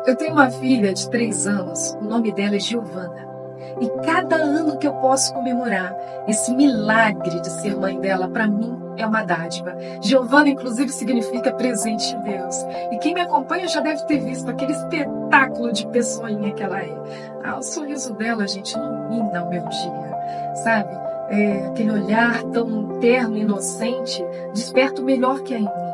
Eu tenho uma filha de 3 anos, o nome dela é Giovana. E cada ano que eu posso comemorar esse milagre de ser mãe dela, para mim, é uma dádiva. Giovana, inclusive, significa presente de Deus. E quem me acompanha já deve ter visto aquele espetáculo de pessoinha que ela é. O sorriso dela, gente, ilumina o meu dia, sabe? Aquele olhar tão terno e inocente desperta o melhor que há em mim.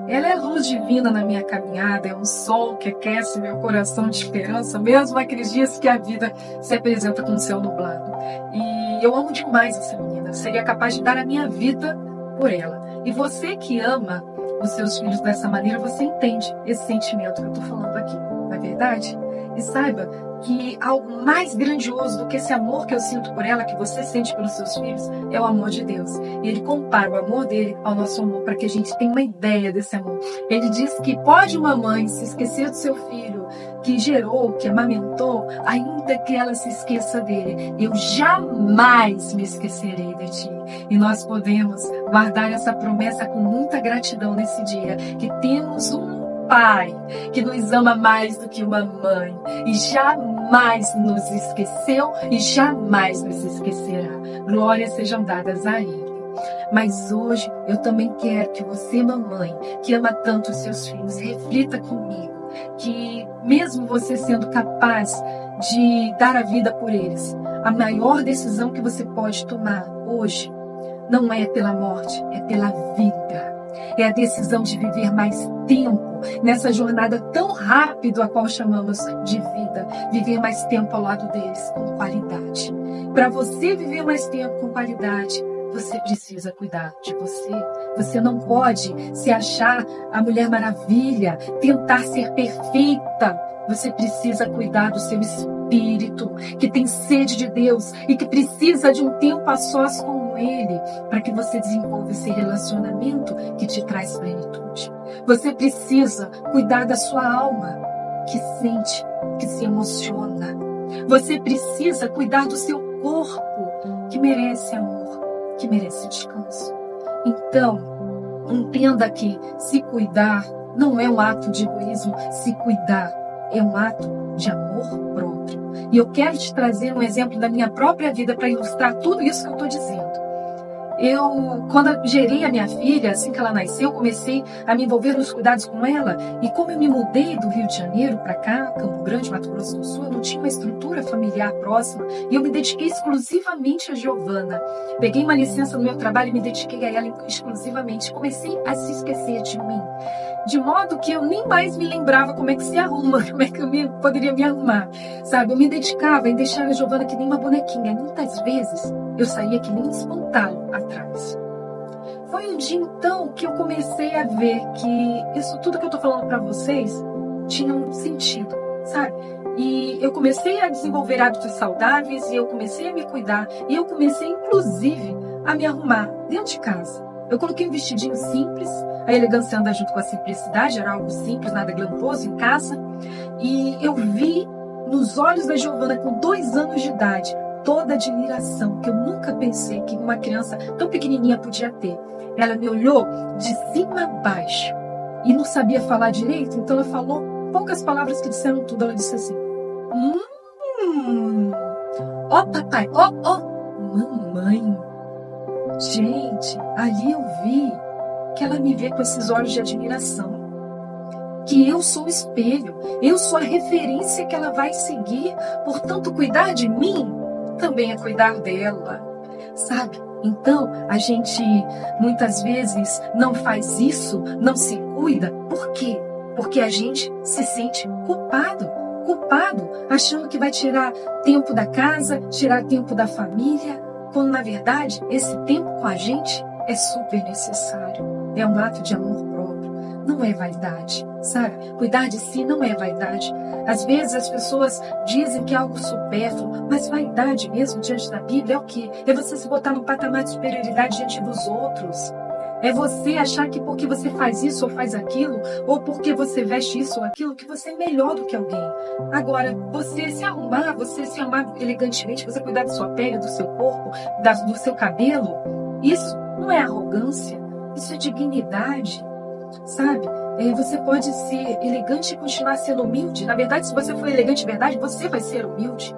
Ela é a luz divina na minha caminhada, é um sol que aquece meu coração de esperança, mesmo naqueles dias que a vida se apresenta com o céu nublado. E eu amo demais essa menina, seria capaz de dar a minha vida por ela. E você que ama os seus filhos dessa maneira, você entende esse sentimento que eu estou falando aqui, não é verdade? E saiba que algo mais grandioso do que esse amor que eu sinto por ela, que você sente pelos seus filhos, é o amor de Deus. E ele compara o amor dele ao nosso amor, para que a gente tenha uma ideia desse amor. Ele diz que pode uma mãe se esquecer do seu filho, que gerou, que amamentou, ainda que ela se esqueça dele. Eu jamais me esquecerei de ti. E nós podemos guardar essa promessa com muita gratidão nesse dia, que temos um Pai que nos ama mais do que uma mãe e jamais nos esqueceu e jamais nos esquecerá. Glórias sejam dadas a Ele. Mas hoje eu também quero que você, mamãe, que ama tanto os seus filhos, reflita comigo que mesmo você sendo capaz de dar a vida por eles, a maior decisão que você pode tomar hoje não é pela morte, é pela vida. É a decisão de viver mais tempo nessa jornada tão rápida a qual chamamos de vida. Viver mais tempo ao lado deles com qualidade. Para você viver mais tempo com qualidade, você precisa cuidar de você. Você não pode se achar a Mulher Maravilha, tentar ser perfeita. Você precisa cuidar do seu espírito, que tem sede de Deus e que precisa de um tempo a sós com Ele, para que você desenvolva esse relacionamento que te traz plenitude. Você precisa cuidar da sua alma, que sente, que se emociona. Você precisa cuidar do seu corpo, que merece amor, que merece descanso. Então, entenda que se cuidar não é um ato de egoísmo, se cuidar é um ato de amor próprio. E eu quero te trazer um exemplo da minha própria vida para ilustrar tudo isso que eu estou dizendo. Quando eu gerei a minha filha, assim que ela nasceu, comecei a me envolver nos cuidados com ela. E como eu me mudei do Rio de Janeiro para cá, Campo Grande, Mato Grosso do Sul, eu não tinha uma estrutura familiar próxima. E eu me dediquei exclusivamente a Giovana. Peguei uma licença no meu trabalho e me dediquei a ela exclusivamente. Comecei a se esquecer de mim. De modo que eu nem mais me lembrava como é que se arruma, como é que poderia me arrumar, sabe? Eu me dedicava em deixar a Giovana que nem uma bonequinha. E muitas vezes eu saía que nem um espantalho atrás. Foi um dia então que eu comecei a ver que isso tudo que eu tô falando para vocês tinha um sentido, sabe? E eu comecei a desenvolver hábitos saudáveis e eu comecei a me cuidar e eu comecei inclusive a me arrumar dentro de casa. Eu coloquei um vestidinho simples, a elegância anda junto com a simplicidade, era algo simples, nada glamouroso em casa. E eu vi nos olhos da Giovana, com 2 anos de idade, toda a admiração que eu nunca pensei que uma criança tão pequenininha podia ter. Ela me olhou de cima a baixo e não sabia falar direito, então ela falou poucas palavras que disseram tudo. Ela disse assim: ó papai, ó mamãe. Gente, ali eu vi que ela me vê com esses olhos de admiração, que eu sou o espelho, eu sou a referência que ela vai seguir, portanto cuidar de mim também é cuidar dela, sabe? Então a gente muitas vezes não faz isso, não se cuida, por quê? Porque a gente se sente culpado, achando que vai tirar tempo da casa, tirar tempo da família, quando na verdade esse tempo com a gente é super necessário. É um ato de amor próprio, não é vaidade, sabe? Cuidar de si não é vaidade. Às vezes as pessoas dizem que é algo supérfluo, mas vaidade mesmo diante da Bíblia é o quê? É você se botar num patamar de superioridade diante dos outros. É você achar que porque você faz isso ou faz aquilo, ou porque você veste isso ou aquilo, que você é melhor do que alguém. Agora, você se arrumar, você se amar elegantemente, você cuidar da sua pele, do seu corpo, do seu cabelo, isso não é arrogância, isso é dignidade, sabe? Você pode ser elegante e continuar sendo humilde. Na verdade, se você for elegante de verdade, você vai ser humilde.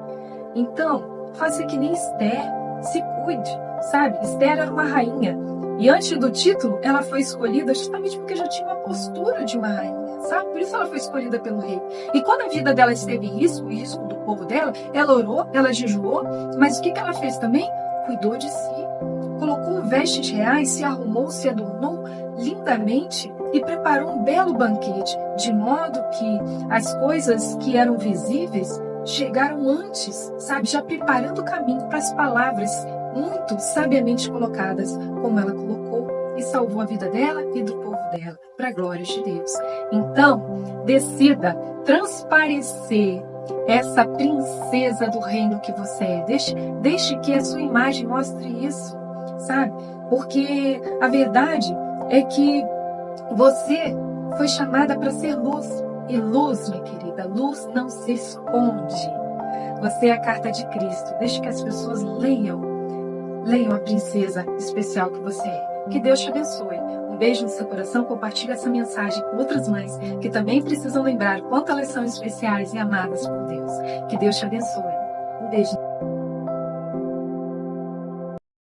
Então, faça que nem Esther, se cuide, sabe? Esther era uma rainha. E antes do título, ela foi escolhida justamente porque já tinha uma postura de uma rainha, sabe? Por isso ela foi escolhida pelo rei. E quando a vida dela esteve em risco, o risco do povo dela, ela orou, ela jejuou, mas o que ela fez também? Cuidou de si. Colocou vestes reais, se arrumou, se adornou lindamente e preparou um belo banquete, de modo que as coisas que eram visíveis chegaram antes, sabe? Já preparando o caminho para as palavras muito sabiamente colocadas, como ela colocou, e salvou a vida dela e do povo dela, para a glória de Deus. Então, decida transparecer essa princesa do reino que você é. Deixe que a sua imagem mostre isso, sabe? Porque a verdade é que você foi chamada para ser luz. E luz, minha querida, luz não se esconde. Você é a carta de Cristo. Deixe que as pessoas leiam a princesa especial que você é. Que Deus te abençoe. Um beijo no seu coração. Compartilhe essa mensagem com outras mães que também precisam lembrar quanto elas são especiais e amadas por Deus. Que Deus te abençoe. Um beijo.